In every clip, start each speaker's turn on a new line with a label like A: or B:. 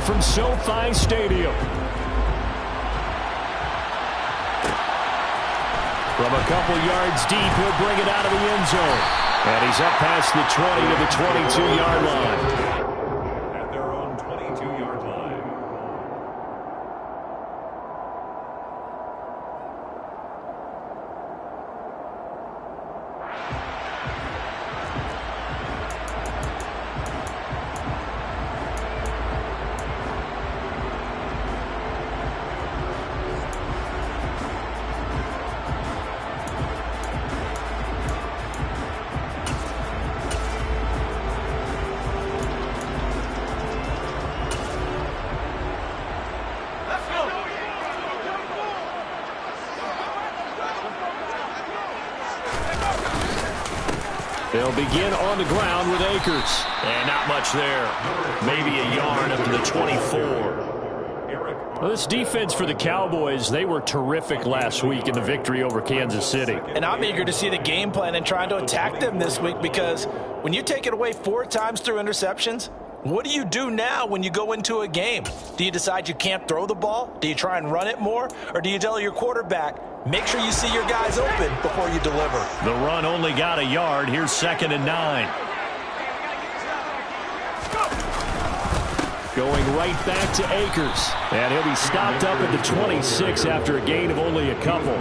A: from SoFi Stadium. From a couple yards deep, he'll bring it out of the end zone. And he's up past the 20 to the 22-yard line.
B: At their own 22-yard line.
A: They'll begin on the ground with Akers. And not much there. Maybe a yard up to the 24. Well, this defense for the Cowboys, they were terrific last week in the victory over Kansas City.
C: And I'm eager to see the game plan and trying to attack them this week, because when you take it away 4 times through interceptions, what do you do now when you go into a game? Do you decide you can't throw the ball? Do you try and run it more? Or do you tell your quarterback, make sure you see your guys open before you deliver?
A: The run only got a yard. Here's 2nd and 9. Going right back to Akers. And he'll be stopped up at the 26 after a gain of only a couple.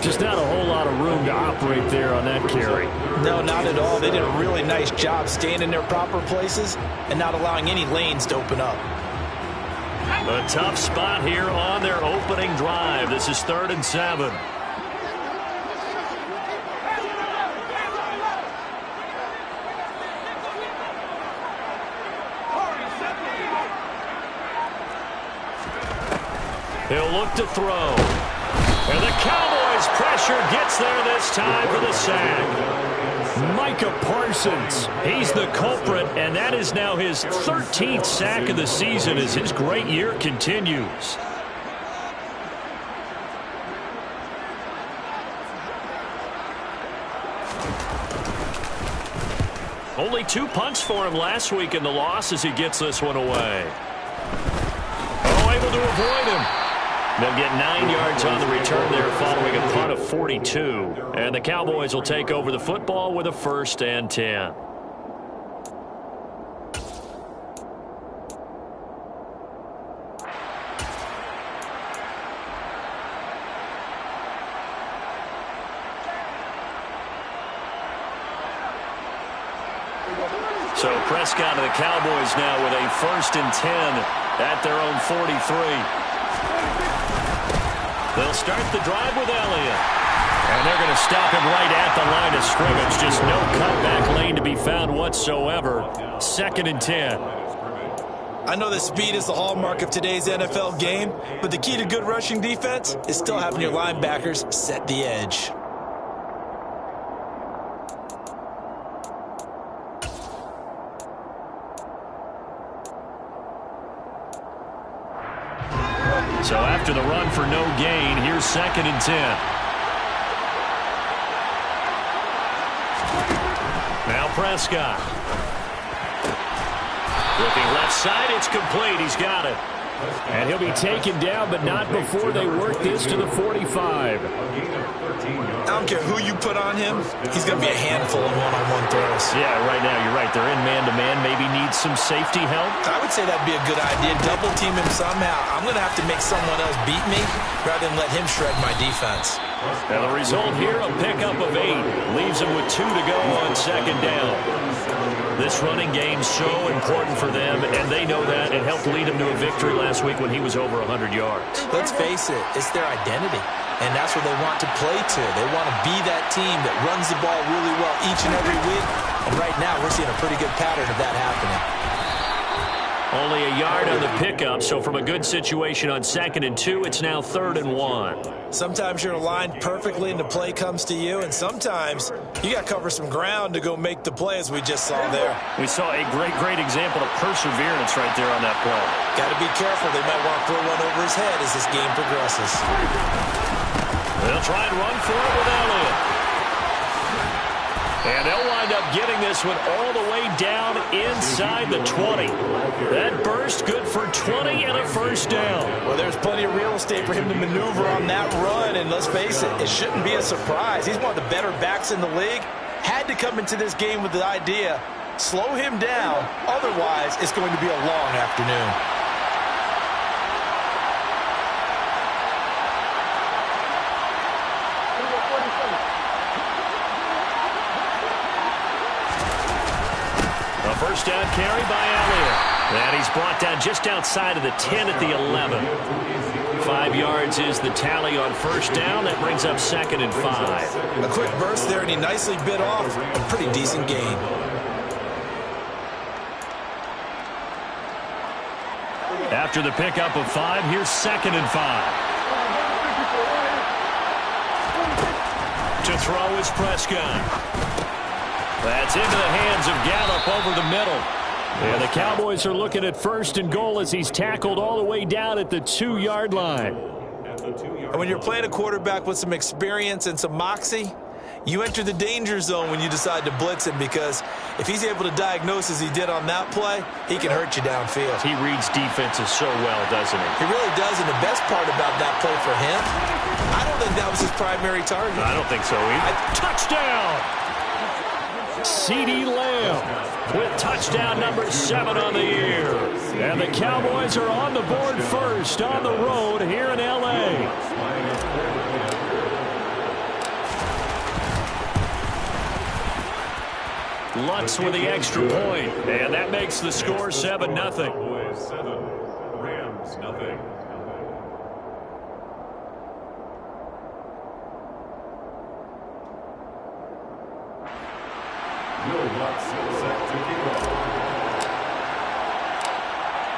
A: Just not a whole lot of room to operate there on that carry.
C: No, not at all. They did a really nice job staying in their proper places and not allowing any lanes to open up.
A: A tough spot here on their opening drive. This is 3rd and 7. He'll look to throw. And the Cowboys' pressure gets there this time for the sack. Micah Parsons, he's the culprit, and that is now his 13th sack of the season as his great year continues. Only 2 punts for him last week in the loss as he gets this one away. Oh, able to avoid him. They'll get 9 yards on the return there following a punt of 42. And the Cowboys will take over the football with a 1st and 10. So Prescott and the Cowboys now with a 1st and 10 at their own 43. They'll start the drive with Elliott. And they're going to stop him right at the line of scrimmage. Just no cutback lane to be found whatsoever. 2nd and 10.
C: I know that speed is the hallmark of today's NFL game, but the key to good rushing defense is still having your linebackers set the edge.
A: So after the run for no gain, here's 2nd and 10. Now Prescott. Looking left side, it's complete. He's got it. And he'll be taken down, but not before they work this to the 45.
C: I don't care who you put on him, he's going to be a handful in one-on-one throws.
A: Yeah, right now you're right. They're in man-to-man. Maybe needs some safety help.
C: I would say that'd be a good idea. Double team him somehow. I'm going to have to make someone else beat me rather than let him shred my defense.
A: And the result here, a pickup of 8. Leaves him with 2 to go on 2nd down. This running game's so important for them, and they know that. It helped lead him to a victory last week when he was over 100 yards.
C: Let's face it, it's their identity, and that's what they want to play to. They want to be that team that runs the ball really well each and every week, and right now we're seeing a pretty good pattern of that happening.
A: Only a yard on the pickup, so from a good situation on 2nd and 2, it's now 3rd and 1.
C: Sometimes you're aligned perfectly and the play comes to you, and sometimes you got to cover some ground to go make the play, as we just saw there.
A: We saw a great example of perseverance right there on that play.
C: Got to be careful. They might want to throw one over his head as this game progresses.
A: They'll try and run for it with Elliott. And they'll wind up getting this one all the way down inside the 20. That burst good for 20 and a first down.
C: Well, there's plenty of real estate for him to maneuver on that run, and let's face it, it shouldn't be a surprise. He's one of the better backs in the league. Had to come into this game with the idea, slow him down, otherwise it's going to be a long afternoon.
A: First down carry by Elliott. And he's brought down just outside of the 10 at the 11. 5 yards is the tally on first down. That brings up 2nd and 5.
C: A quick burst there, and he nicely bit off a pretty decent gain.
A: After the pickup of 5, here's 2nd and 5. To throw is Prescott. That's into the hands of Gallup over the middle. And the Cowboys are looking at 1st and goal as he's tackled all the way down at the 2-yard line.
C: And when you're playing a quarterback with some experience and some moxie, you enter the danger zone when you decide to blitz him, because if he's able to diagnose as he did on that play, he can hurt you downfield.
A: He reads defenses so well, doesn't he?
C: He really does, and the best part about that play for him, I don't think that was his primary target.
A: I don't think so either. Touchdown! CeeDee Lamb with touchdown number 7 on the year. And the Cowboys are on the board first on the road here in L.A. Lutz with the extra point. And that makes the score 7-0.
B: Cowboys 7, Rams nothing.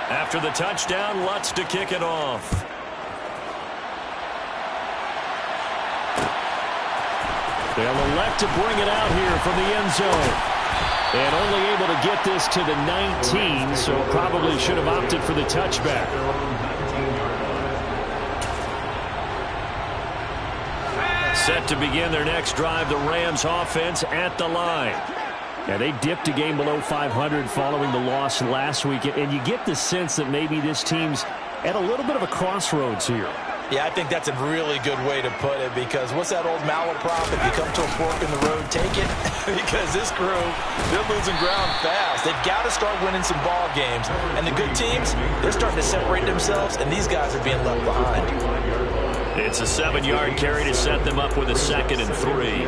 A: After the touchdown, Lutz to kick it off. They'll elect to bring it out here from the end zone. And only able to get this to the 19, so probably should have opted for the touchback. Set to begin their next drive, the Rams offense at the line. Yeah, they dipped a game below 500 following the loss last week, and you get the sense that maybe this team's at a little bit of a crossroads here.
C: Yeah, I think that's a really good way to put it, because what's that old malaprop? If you come to a fork in the road, take it. Because this crew, they're losing ground fast. They've got to start winning some ball games. And the good teams, they're starting to separate themselves, and these guys are being left behind.
A: It's a 7-yard carry to set them up with a 2nd and 3.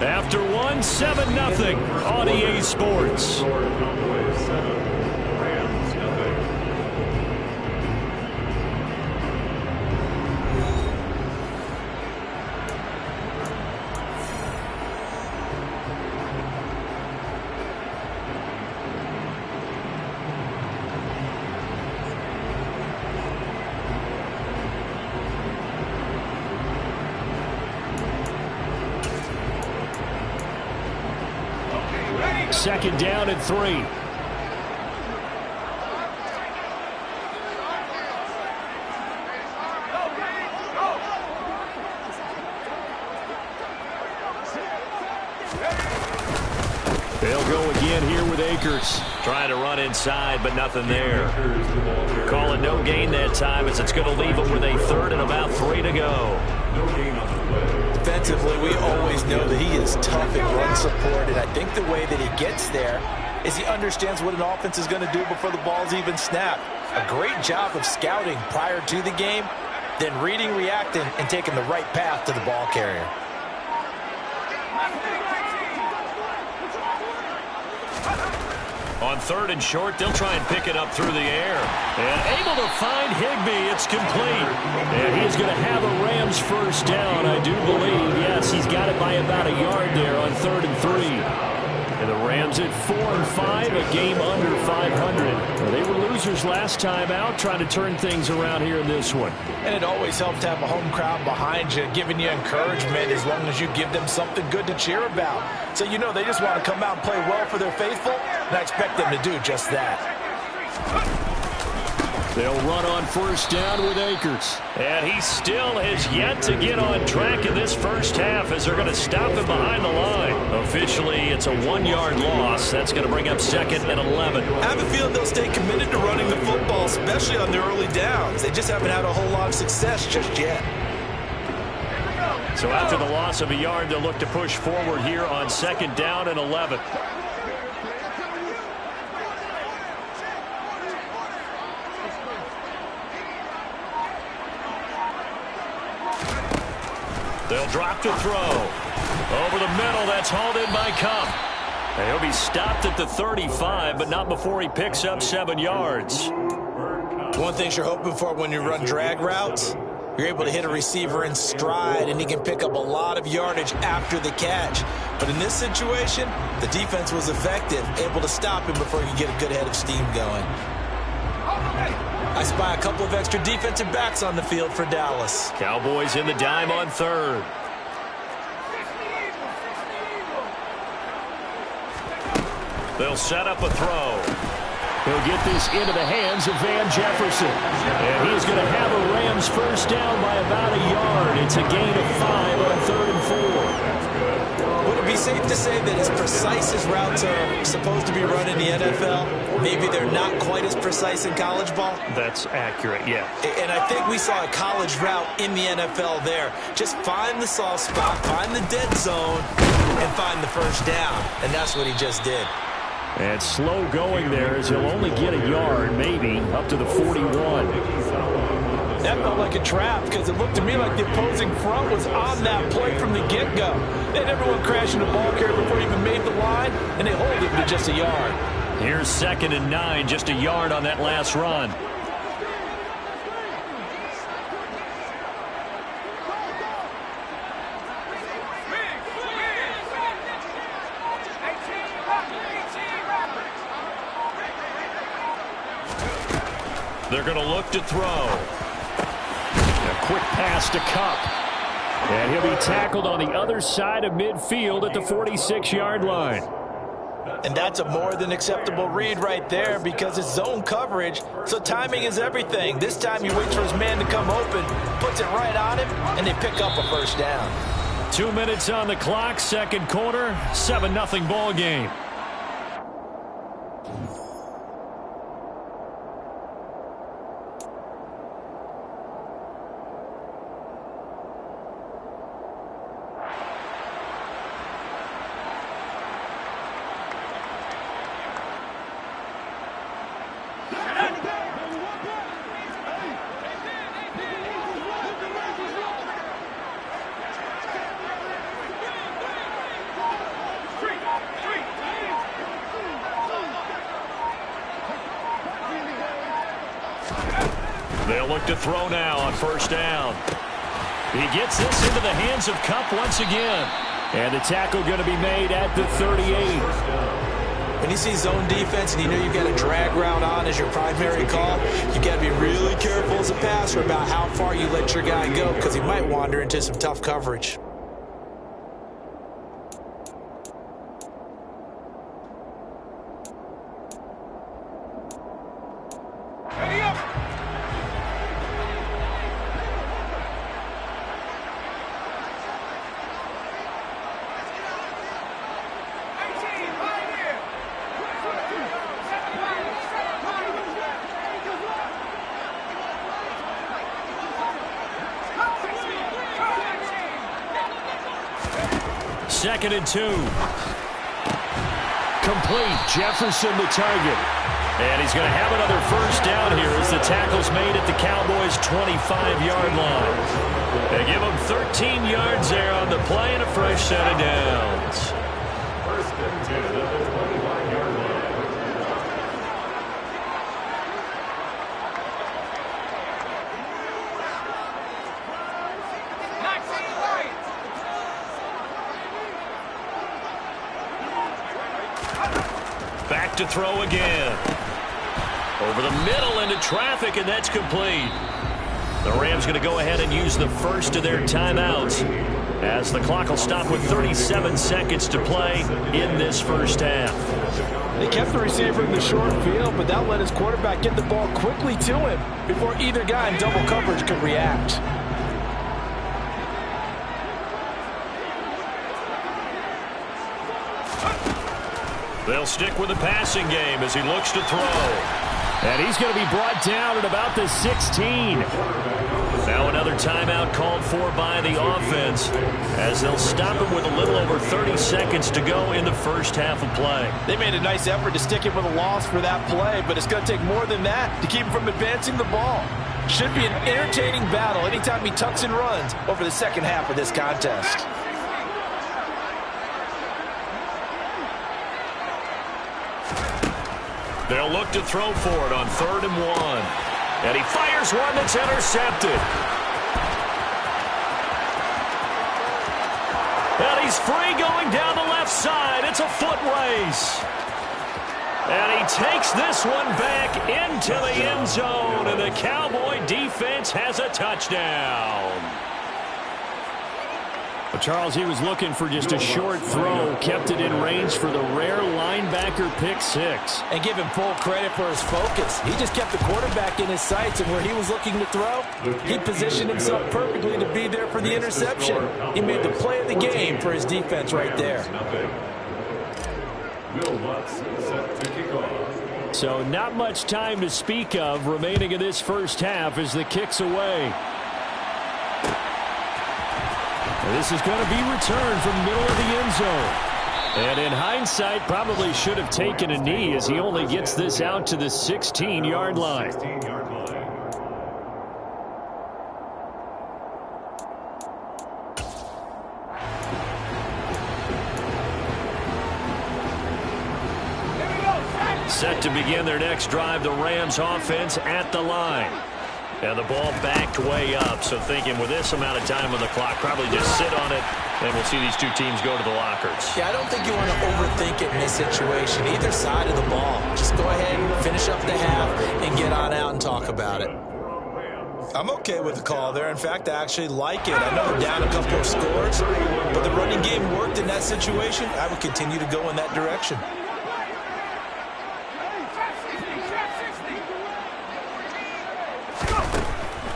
A: After 7-0 on EA Sports. Second down and 3. They'll go again here with Akers. Trying to run inside, but nothing there. Call it no gain that time, as it's going to leave them with a 3rd and about 3 to go.
C: Defensively, we always know that he is tough in run support, and I think the way that he gets there is he understands what an offense is going to do before the ball's even snapped. A great job of scouting prior to the game, then reading, reacting, and taking the right path to the ball carrier.
A: On 3rd and short, they'll try and pick it up through the air. And able to find Higbee. It's complete. And he's going to have a Rams first down, I do believe. Yes, he's got it by about a yard there on 3rd and 3. And the Rams at 4-5, a game under 500. Well, they were losers last time out, trying to turn things around here in this one.
C: And it always helps to have a home crowd behind you, giving you encouragement as long as you give them something good to cheer about. So you know they just want to come out and play well for their faithful, and I expect them to do just that.
A: They'll run on first down with Akers. And he still has yet to get on track in this first half as they're going to stop him behind the line. Officially, it's a 1-yard loss. That's going to bring up 2nd and 11.
C: I have a feeling they'll stay committed to running the football, especially on their early downs. They just haven't had a whole lot of success just yet.
A: So after the loss of a yard, they'll look to push forward here on 2nd down and 11. They'll drop to throw. Over the middle, that's hauled in by Cup. And he'll be stopped at the 35, but not before he picks up 7 yards.
C: One thing you're hoping for when you run drag routes, you're able to hit a receiver in stride, and he can pick up a lot of yardage after the catch. But in this situation, the defense was effective, able to stop him before he could get a good head of steam going. I spy a couple of extra defensive backs on the field for Dallas.
A: Cowboys in the dime on 3rd. They'll set up a throw. He'll get this into the hands of Van Jefferson. And he's going to have a Rams first down by about a yard. It's a gain of 5 on 3rd and 4.
C: Would it be safe to say that as precise as routes are supposed to be run in the NFL, maybe they're not quite as precise in college ball?
A: That's accurate, yeah.
C: And I think we saw a college route in the NFL there. Just find the soft spot, find the dead zone, and find the first down. And that's what he just did.
A: And slow going there as he'll only get a yard, maybe, up to the 41.
C: That felt like a trap because it looked to me like the opposing front was on that play from the get-go. They had everyone crashing the ball carrier before he even made the line, and they hold him to just a yard.
A: Here's 2nd and 9, just a yard on that last run. They're going to look to throw. A quick pass to Cup. And he'll be tackled on the other side of midfield at the 46-yard line.
C: And that's a more than acceptable read right there because it's zone coverage, so timing is everything. This time he waits for his man to come open, puts it right on him, and they pick up a first down.
A: 2 minutes on the clock, 2nd quarter, 7-0 ball game. They'll look to throw now on first down. He gets this into the hands of Cup once again. And the tackle going to be made at the 38.
C: When you see zone defense and you know you've got a drag route on as your primary call, you've got to be really careful as a passer about how far you let your guy go because he might wander into some tough coverage.
A: Second and 2. Complete. Jefferson the target. And he's going to have another first down here as the tackle's made at the Cowboys' 25-yard line. They give him 13 yards there on the play and a fresh set of downs.
B: First and 10 at the 25-yard line.
A: Back to throw again. Over the middle into traffic, and that's complete. The Rams going to go ahead and use the first of their timeouts. as the clock will stop with 37 seconds to play in this first half.
C: They kept the receiver in the short field, but that let his quarterback get the ball quickly to him before either guy in double coverage could react.
A: They'll stick with the passing game as he looks to throw. And he's going to be brought down at about the 16. Now another timeout called for by the offense as they'll stop him with a little over 30 seconds to go in the first half of play.
C: They made a nice effort to stick him with a loss for that play, but it's going to take more than that to keep him from advancing the ball. Should be an entertaining battle anytime he tucks and runs over the second half of this contest.
A: They'll look to throw for it on 3rd and 1. And he fires one that's intercepted. And he's free going down the left side. It's a foot race. And he takes this one back into the end zone. And the Cowboy defense has a touchdown. Charles, he was looking for just a short throw, kept it in range for the rare linebacker pick 6.
C: And give him full credit for his focus. He just kept the quarterback in his sights, and where he was looking to throw, he positioned himself perfectly to be there for the interception. He made the play of the game for his defense right there.
A: So not much time to speak of remaining in this first half as the kick's away. This is going to be returned from the middle of the end zone. And in hindsight, probably should have taken a knee as he only gets this out to the 16-yard line. Set to begin their next drive, the Rams offense at the line. And the ball backed way up, so thinking with this amount of time on the clock, probably just sit on it, and we'll see these two teams go to the lockers.
C: Yeah, I don't think you want to overthink it in this situation, either side of the ball. Just go ahead and finish up the half and get on out and talk about it. I'm okay with the call there. In fact, I actually like it. I know they're down a couple of scores, but the running game worked in that situation. I would continue to go in that direction.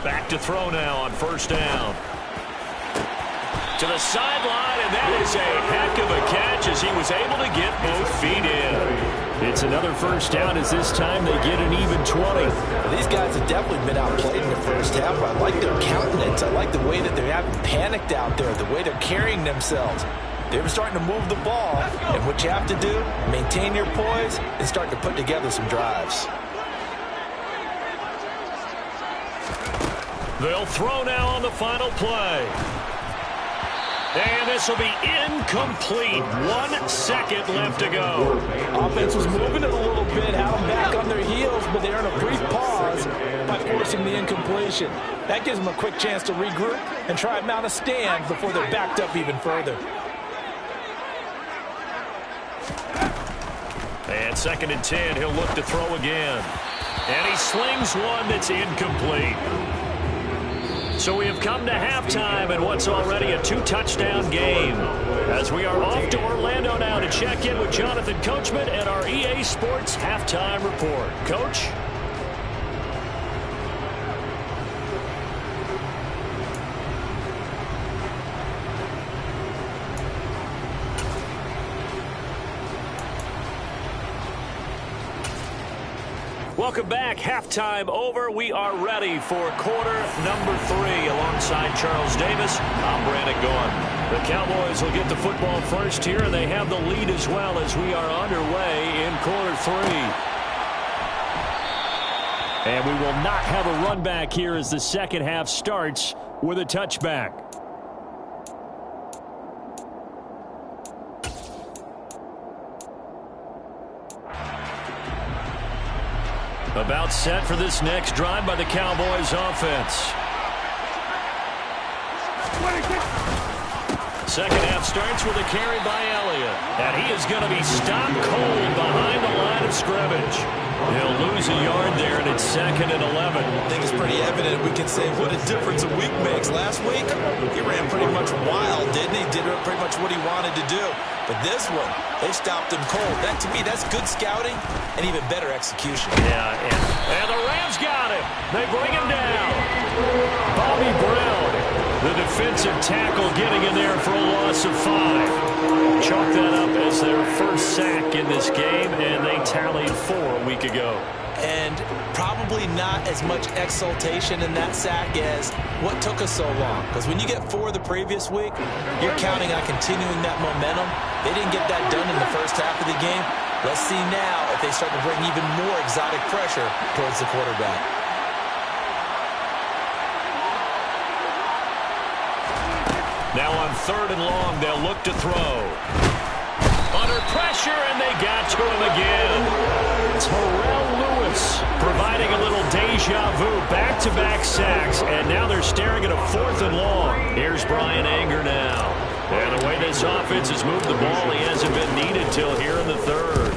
A: Back to throw now on 1st down. To the sideline, and that is a heck of a catch as he was able to get both feet in. It's another 1st down as this time they get an even 20.
C: Well, these guys have definitely been outplayed in the first half. I like their countenance. I like the way that they haven't panicked out there, the way they're carrying themselves. They're starting to move the ball, and what you have to do, maintain your poise and start to put together some drives.
A: They'll throw now on the final play. And this will be incomplete. 1 second left to go.
C: Offense was moving it a little bit, had them back on their heels, but they earned a brief pause by forcing the incompletion. That gives them a quick chance to regroup and try and mount a stand before they're backed up even further.
A: And 2nd and 10, he'll look to throw again. And he slings one that's incomplete. So we have come to halftime in what's already a 2-touchdown game. As we are off to Orlando now to check in with Jonathan Coachman and our EA Sports Halftime Report. Coach? Welcome back. Halftime over. We are ready for quarter number 3 alongside Charles Davis. I'm Brandon Gordon. The Cowboys will get the football first here, and they have the lead as well as we are underway in quarter 3. And we will not have a run back here as the second half starts with a touchback. About set for this next drive by the Cowboys offense. Second half starts with a carry by Elliott. And he is going to be stopped cold behind the line of scrimmage. He'll lose a yard there, and it's 2nd and 11.
C: I think it's pretty evident. We can say what a difference a week makes. Last week, he ran pretty much wild, didn't he? Did pretty much what he wanted to do. But this one, they stopped him cold. That, to me, that's good scouting and even better execution.
A: Yeah, and the Rams got him. They bring him down. Bobby Brown, the defensive tackle, getting in there for a loss of 5. Chalk that up as their first sack in this game, and they tallied 4 a week ago.
C: And probably not as much exultation in that sack as what took us so long. Because when you get 4 the previous week, you're counting on continuing that momentum. They didn't get that done in the first half of the game. Let's see now if they start to bring even more exotic pressure towards the quarterback.
A: Now on 3rd and long, they'll look to throw. Under pressure, and they got to him again. Terrell Lewis providing a little deja vu, back-to-back sacks, and now they're staring at a 4th and long. Here's Brian Anger now. And the way this offense has moved the ball, he hasn't been needed till here in the 3rd.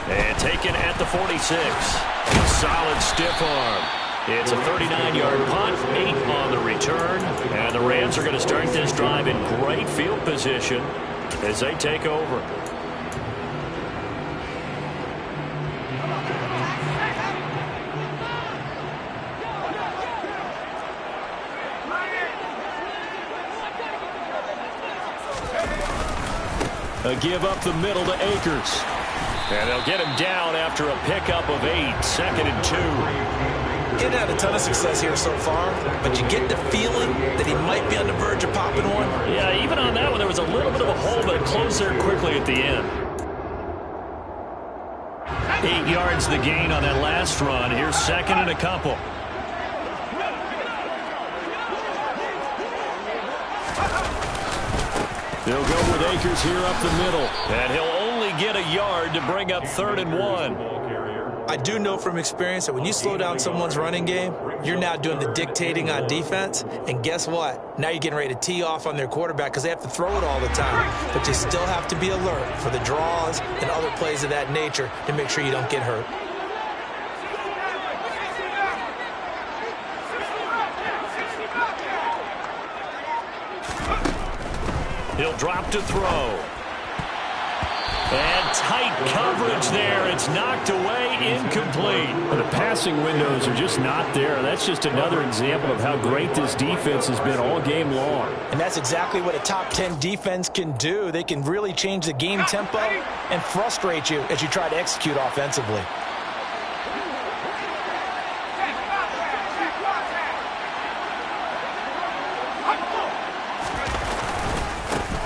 A: And taken at the 46. A solid stiff arm. It's a 39-yard punt, 8 on the return, and the Rams are going to start this drive in great field position as they take over. A give up the middle to Akers. And they'll get him down after a pickup of 8, 2nd and 2.
C: He's had a ton of success here so far, but you get the feeling that he might be on the verge of popping one.
A: Yeah, even on that one, there was a little bit of a hole, but it closed there quickly at the end. 8 yards the gain on that last run. Here's 2nd and a couple. They'll go with Akers here up the middle, and he'll only get a yard to bring up 3rd and 1.
C: I do know from experience that when you slow down someone's running game, you're now doing the dictating on defense. And guess what? Now you're getting ready to tee off on their quarterback because they have to throw it all the time. But you still have to be alert for the draws and other plays of that nature to make sure you don't get hurt.
A: He'll drop to throw. And tight coverage there. It's knocked away, incomplete. The passing windows are just not there. That's just another example of how great this defense has been all game long.
C: And that's exactly what a top 10 defense can do. They can really change the game tempo and frustrate you as you try to execute offensively.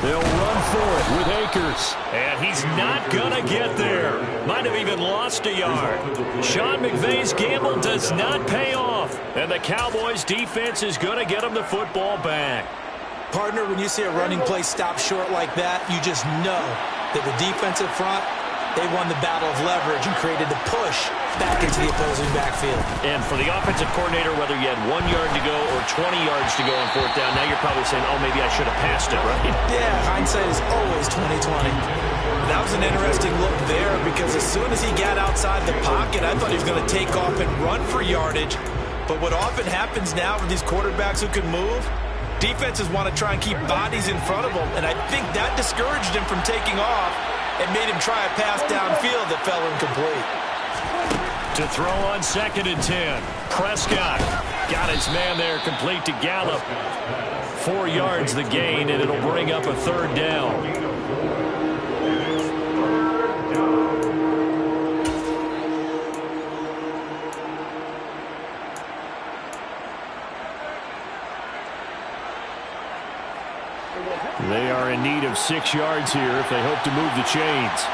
A: They'll run for it with Akers. And he's not going to get there. Might have even lost a yard. Sean McVay's gamble does not pay off. And the Cowboys' defense is going to get him the football back.
C: Partner, when you see a running play stop short like that, you just know that the defensive front, they won the battle of leverage and created the push back into the opposing backfield.
A: And for the offensive coordinator, whether you had 1 yard to go or 20 yards to go on 4th down, now you're probably saying, oh, maybe I should have passed it, right?
C: Yeah, hindsight is always 20/20. That was an interesting look there because as soon as he got outside the pocket, I thought he was going to take off and run for yardage. But what often happens now with these quarterbacks who can move, defenses want to try and keep bodies in front of them, and I think that discouraged him from taking off and made him try a pass downfield that fell incomplete.
A: To throw on 2nd and 10. Prescott got his man there complete to Gallup. 4 yards the gain, and it'll bring up a 3rd down. They are in need of 6 yards here if they hope to move the chains.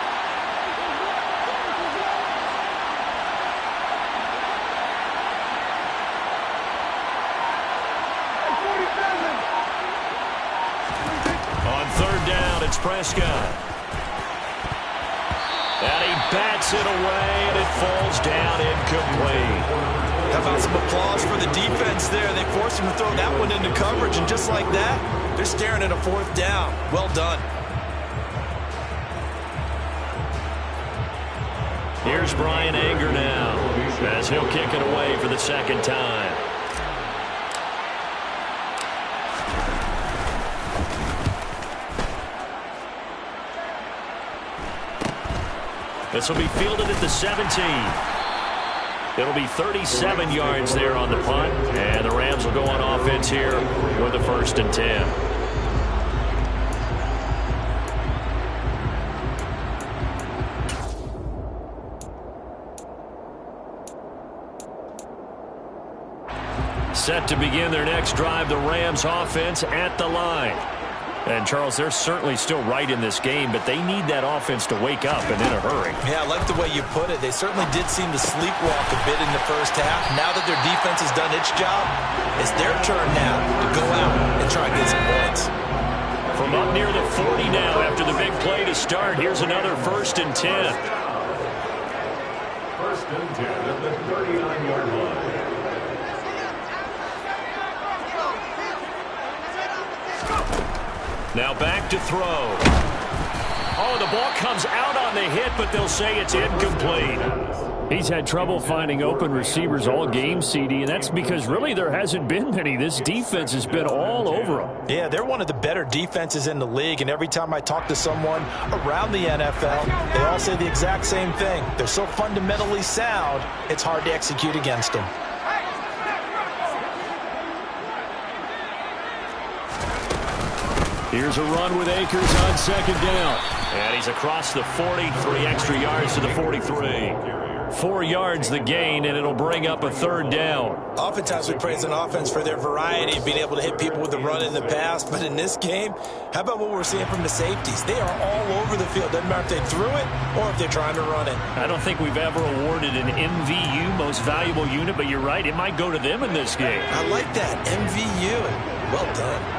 A: On 3rd down, it's Prescott. And he bats it away, and it falls down incomplete.
C: How about some applause for the defense there? They forced him to throw that one into coverage, and just like that, they're staring at a 4th down. Well done.
A: Here's Brian Anger now, as he'll kick it away for the second time. This will be fielded at the 17. It'll be 37 yards there on the punt, and the Rams will go on offense here with the 1st and 10. Set to begin their next drive, the Rams offense at the line. And, Charles, they're certainly still right in this game, but they need that offense to wake up and in a hurry.
C: Yeah, I like the way you put it. They certainly did seem to sleepwalk a bit in the first half. Now that their defense has done its job, it's their turn now to go out and try and get some points.
A: From up near the 40 now after the big play to start, here's another 1st and 10.
B: 1st and 10 at the 39-yard line.
A: Now back to throw. Oh, the ball comes out on the hit, but they'll say it's incomplete. He's had trouble finding open receivers all game, CD, and that's because really there hasn't been many. This defense has been all over them.
C: Yeah, they're one of the better defenses in the league, and every time I talk to someone around the NFL, they all say the exact same thing. They're so fundamentally sound, it's hard to execute against them.
A: Here's a run with Akers on 2nd down. And he's across the 40, 3 extra yards to the 43. 4 yards the gain, and it'll bring up a 3rd down.
C: Oftentimes we praise an offense for their variety of being able to hit people with the run in the past, but in this game, how about what we're seeing from the safeties? They are all over the field. Doesn't matter if they threw it or if they're trying to run it.
A: I don't think we've ever awarded an MVU, most valuable unit, but you're right, it might go to them in this game.
C: I like that, MVU. Well done.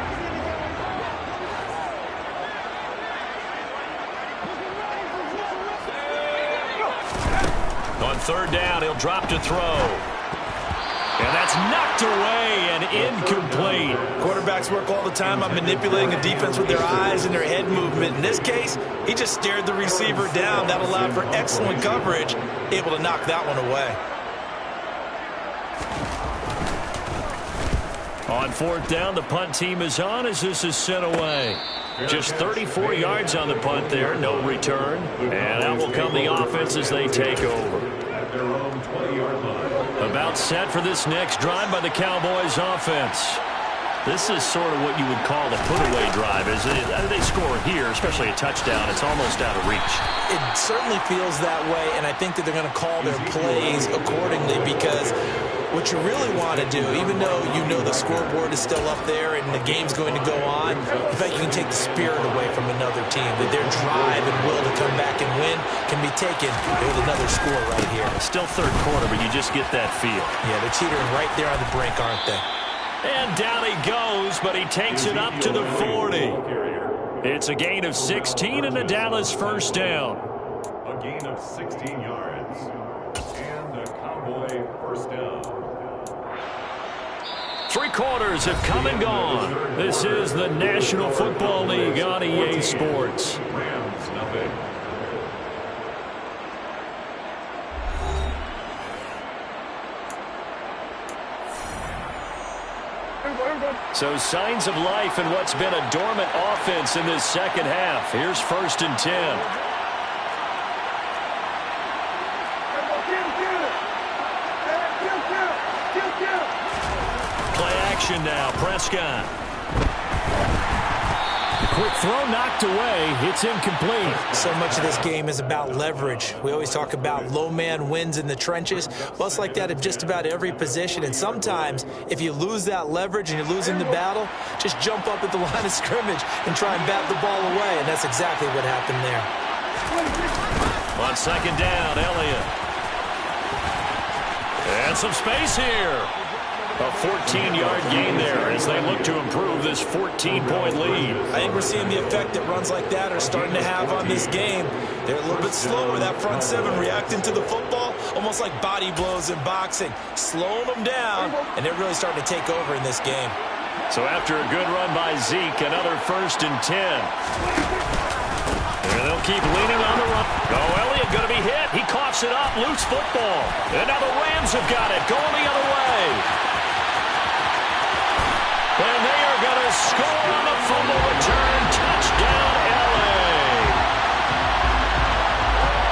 A: On 3rd down, he'll drop to throw. And that's knocked away and incomplete.
C: Quarterbacks work all the time on manipulating a defense with their eyes and their head movement. In this case, he just stared the receiver down. That allowed for excellent coverage, able to knock that one away.
A: On 4th down, the punt team is on as this is sent away. Just 34 yards on the punt there, no return. And out will come the offense as they take over.
B: At their own 20-yard line.
A: About set for this next drive by the Cowboys offense. This is sort of what you would call a put-away drive. As they score here, especially a touchdown, it's almost out of reach.
C: It certainly feels that way, and I think that they're going to call their plays accordingly because what you really want to do, even though you know the scoreboard is still up there and the game's going to go on, in fact, you can take the spirit away from another team, that their drive and will to come back and win can be taken with another score right here.
A: Still 3rd quarter, but you just get that feel.
C: Yeah, they're teetering right there on the brink, aren't they?
A: And down he goes, but he takes it up to the 40. It's a gain of 16 and a Dallas 1st down.
B: A gain of 16 yards. And a Cowboy 1st down.
A: 3 quarters have come and gone. This is the National Football League on EA Sports.
B: Rams, nothing.
A: So signs of life in what's been a dormant offense in this second half. Here's 1st and 10. Play action now, Prescott. Quick throw knocked away. It's incomplete.
C: So much of this game is about leverage. We always talk about low man wins in the trenches. Well, it's like that at just about every position. And sometimes, if you lose that leverage and you're losing the battle, just jump up at the line of scrimmage and try and bat the ball away. And that's exactly what happened there.
A: On 2nd down, Elliott. And some space here. A 14-yard gain there as they look to improve this 14-point lead.
C: I think we're seeing the effect that runs like that are starting to have on this game. They're a little bit slower, that front seven reacting to the football, almost like body blows in boxing, slowing them down, and they're really starting to take over in this game.
A: So after a good run by Zeke, another 1st and 10. And they'll They'll keep leaning on the run. Oh, Elliott going to be hit. He coughs it up. Loose football. And now the Rams have got it. Going the other way. And they are going to score on the fumble return. Touchdown, L.A.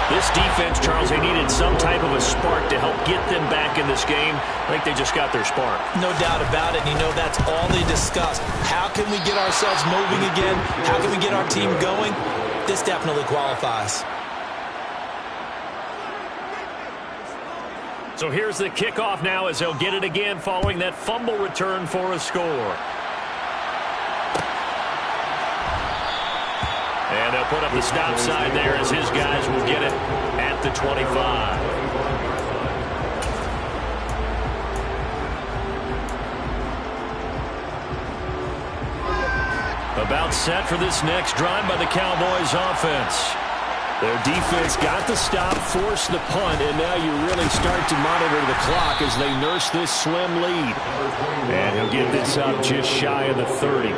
A: This defense, Charles, they needed some type of a spark to help get them back in this game. I think they just got their spark.
C: No doubt about it. And, that's all they discussed. How can we get ourselves moving again? How can we get our team going? This definitely qualifies.
A: So here's the kickoff now as they'll get it again following that fumble return for a score. And they'll put up the stop sign there as his guys will get it at the 25. About set for this next drive by the Cowboys offense. Their defense got the stop, forced the punt, and now you really start to monitor the clock as they nurse this slim lead. And he'll get this up just shy of the 30.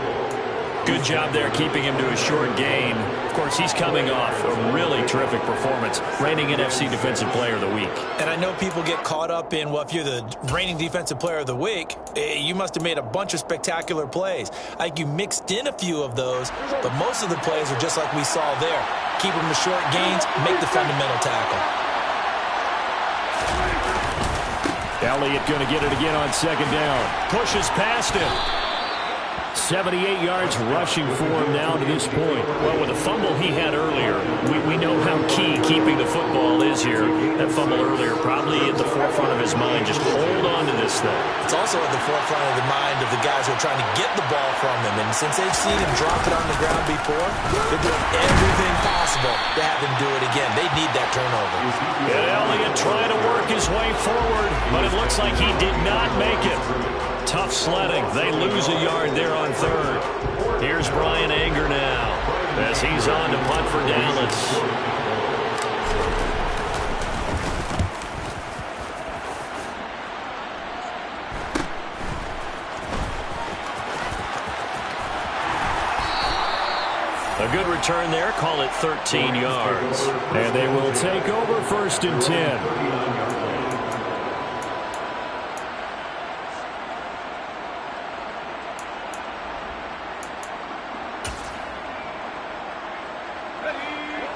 A: Good job there keeping him to a short gain. Of course, he's coming off a really terrific performance, reigning NFC Defensive Player of the Week.
C: And I know people get caught up in, well, if you're the reigning Defensive Player of the Week, you must have made a bunch of spectacular plays. I think you mixed in a few of those, but most of the plays are just like we saw there. Keep them to short gains, make the fundamental tackle.
A: Elliott going to get it again on second down. Pushes past him. 78 yards rushing for him now to this point. Well, with the fumble he had earlier, we know how key keeping the football is here. That fumble earlier probably at the forefront of his mind. Just hold on to this thing.
C: It's also at the forefront of the mind of the guys who are trying to get the ball from him. And since they've seen him drop it on the ground before, they're doing everything possible to have him do it again. They need that turnover.
A: And Elliott trying to work his way forward, but it looks like he did not make it. Tough sledding. They lose a yard there on third. Here's Brian Anger now as he's on to punt for Dallas. A good return there. Call it 13 yards. And they will take over 1st and 10.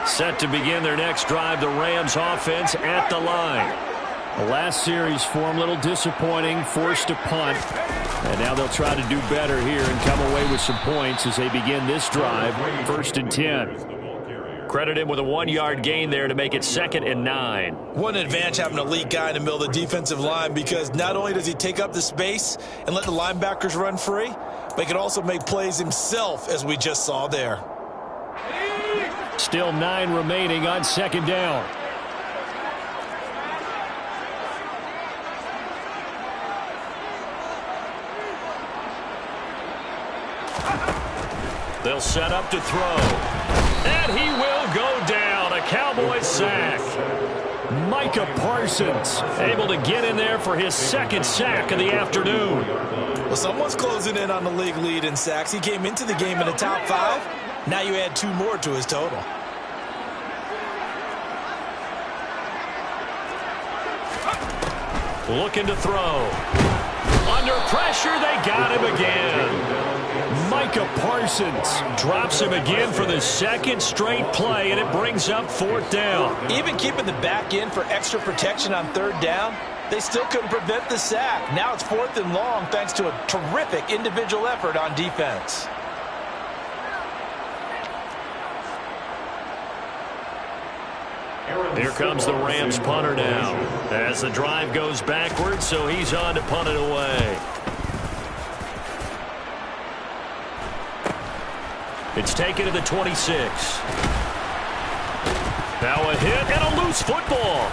A: Set to begin their next drive, the Rams offense at the line. The last series for them, a little disappointing, forced a punt. And now they'll try to do better here and come away with some points as they begin this drive, 1st and 10. Credit him with a 1-yard gain there to make it 2nd and 9.
C: What an advantage having an elite guy in the middle of the defensive line, because not only does he take up the space and let the linebackers run free, but he can also make plays himself, as we just saw there.
A: Still 9 remaining on 2nd down. They'll set up to throw. And he will go down. A Cowboys sack. Micah Parsons able to get in there for his 2nd sack of the afternoon.
C: Well, someone's closing in on the league lead in sacks. He came into the game in the top 5. Now you add 2 more to his total.
A: Looking to throw. Under pressure, they got him again. Micah Parsons drops him again for the 2nd straight play, and it brings up 4th down.
C: Even keeping the back end for extra protection on 3rd down, they still couldn't prevent the sack. Now it's 4th and long thanks to a terrific individual effort on defense.
A: Here comes the Rams punter now as the drive goes backwards, so he's on to punt it away. It's taken to the 26. Now a hit and a loose football.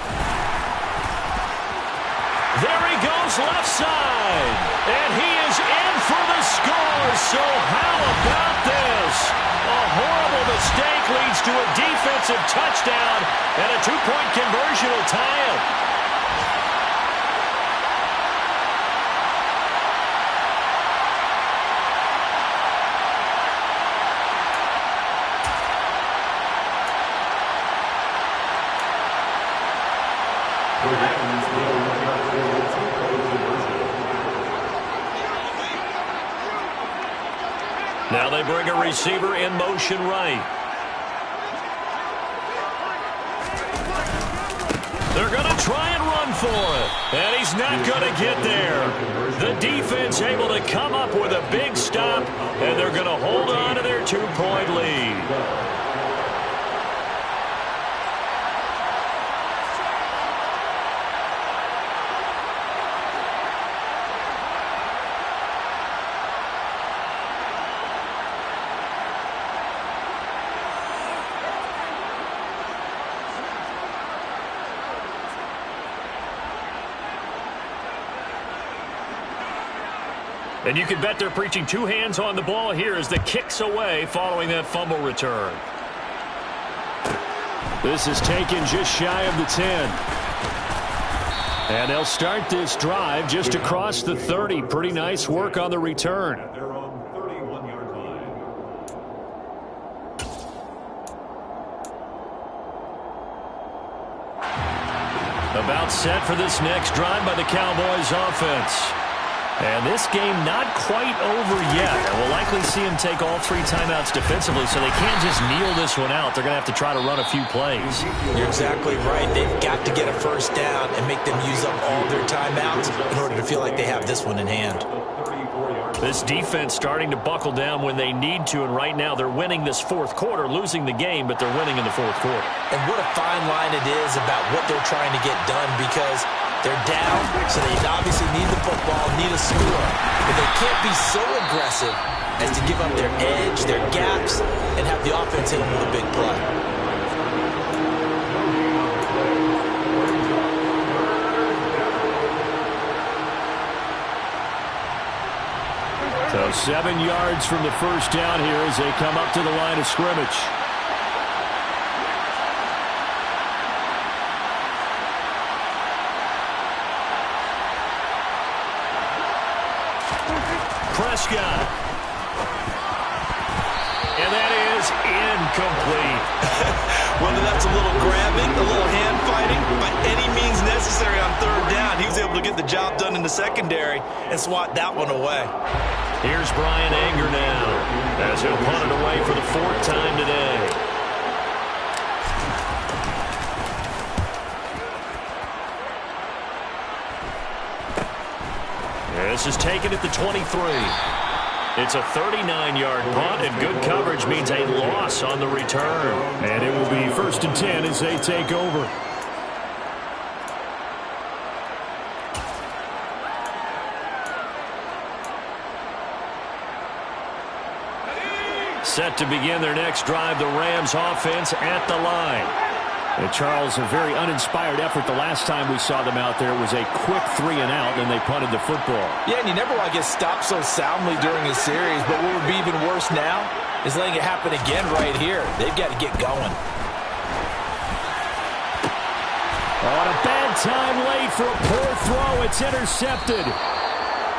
A: There he goes left side. And he is in for the score. So how about this? A horrible mistake leads to a defensive touchdown, and a 2-point conversion will tie it. Now they bring a receiver in motion right. They're going to try and run for it. And he's not going to get there. The defense able to come up with a big stop, and they're going to hold on to their 2-point lead. And you can bet they're preaching two hands on the ball here as the kick's away following that fumble return. This is taken just shy of the 10. And they'll start this drive just across the 30. Pretty nice work on the return.
B: They're on 31-yard line.
A: About set for this next drive by the Cowboys offense. And this game not quite over yet. And we'll likely see him take all 3 timeouts defensively, so they can't just kneel this one out. They're going to have to try to run a few plays.
C: You're exactly right. They've got to get a first down and make them use up all their timeouts in order to feel like they have this one in hand.
A: This defense starting to buckle down when they need to, and right now they're winning this fourth quarter, losing the game, but they're winning in the fourth quarter.
C: And what a fine line it is about what they're trying to get done, because they're down, so they obviously need the football, need a score. But they can't be so aggressive as to give up their edge, their gaps, and have the offense hit them with a big play.
A: So 7 yards from the first down here as they come up to the line of scrimmage. Prescott. And that is incomplete.
C: Whether that's a little grabbing, a little hand fighting, by any means necessary on third down, he was able to get the job done in the secondary and swat that one away.
A: Here's Brian Anger now as he'll punt it away for the 4th time today. This is taken at the 23. It's a 39-yard punt, and good coverage means a loss on the return. And it will be 1st and 10 as they take over. Set to begin their next drive, the Rams offense at the line. And Charles, a very uninspired effort the last time we saw them out there. It was a quick 3 and out, and they punted the football.
C: Yeah, and you never want to get stopped so soundly during a series, but what would be even worse now is letting it happen again right here. They've got to get going.
A: On a bad time late for a poor throw. It's intercepted.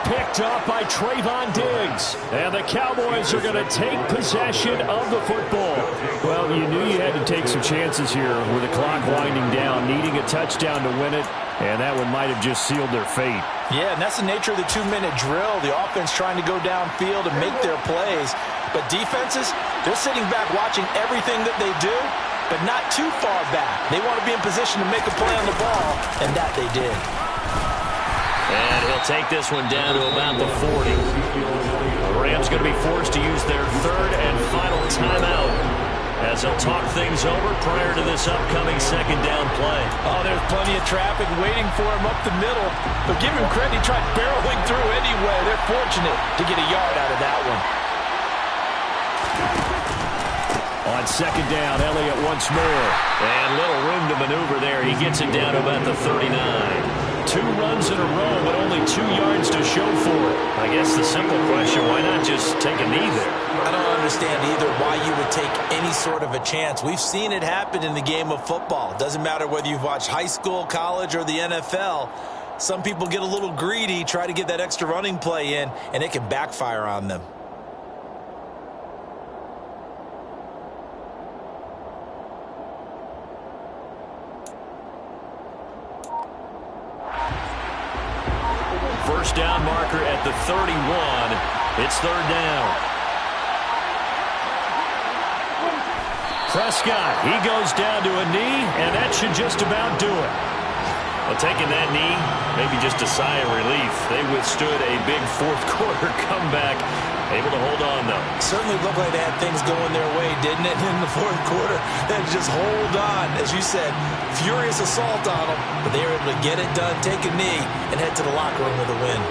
A: Picked up by Trayvon Diggs. And the Cowboys are going to take possession of the football. Well, you knew you had to take some chances here with the clock winding down, needing a touchdown to win it, and that one might have just sealed their fate.
C: Yeah, and that's the nature of the 2-minute drill. The offense trying to go downfield and make their plays. But defenses, they're sitting back watching everything that they do, but not too far back. They want to be in position to make a play on the ball, and that they did.
A: And he'll take this one down to about the 40. The Rams going to be forced to use their 3rd and final timeout as they'll talk things over prior to this upcoming 2nd down play.
C: Oh, there's plenty of traffic waiting for him up the middle. But give him credit, he tried barreling through anyway. They're fortunate to get a yard out of that one.
A: On 2nd down, Elliott once more. And little room to maneuver there. He gets it down to about the 39. 2 runs in a row, but only 2 yards to show for it. I guess the simple question, why not just take a knee there?
C: I don't understand either why you would take any sort of a chance. We've seen it happen in the game of football. Doesn't matter whether you've watched high school, college, or the NFL. Some people get a little greedy, try to get that extra running play in, and it can backfire on them.
A: first down marker at the 31. It's third down. Prescott, he goes down to a knee, and that should just about do it. Well, taking that knee, maybe just a sigh of relief. They withstood a big fourth-quarter comeback. Able to hold on, though.
C: Certainly looked like they had things going their way, didn't it, in the fourth quarter? They had to just hold on. As you said, furious assault on them, but they were able to get it done, take a knee, and head to the locker room with a win.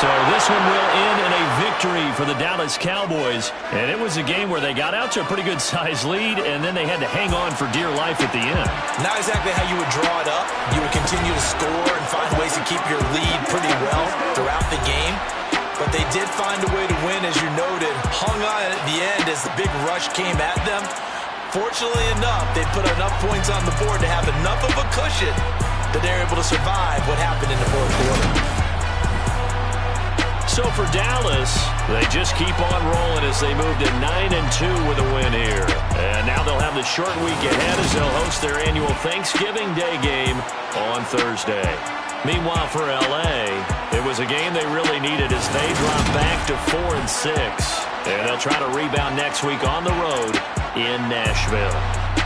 A: So this one will end in a victory for the Dallas Cowboys. And it was a game where they got out to a pretty good-sized lead, and then they had to hang on for dear life at the end.
C: Not exactly how you would draw it up. You would continue to score and find ways to keep your lead pretty well throughout the game. But they did find a way to win, as you noted. Hung on at the end as the big rush came at them. Fortunately enough, they put enough points on the board to have enough of a cushion that they're able to survive what happened in the fourth quarter.
A: So for Dallas, they just keep on rolling as they move to 9-2 with a win here. And now they'll have the short week ahead as they'll host their annual Thanksgiving Day game on Thursday. Meanwhile, for L.A., it was a game they really needed as they drop back to 4-6. And they'll try to rebound next week on the road in Nashville.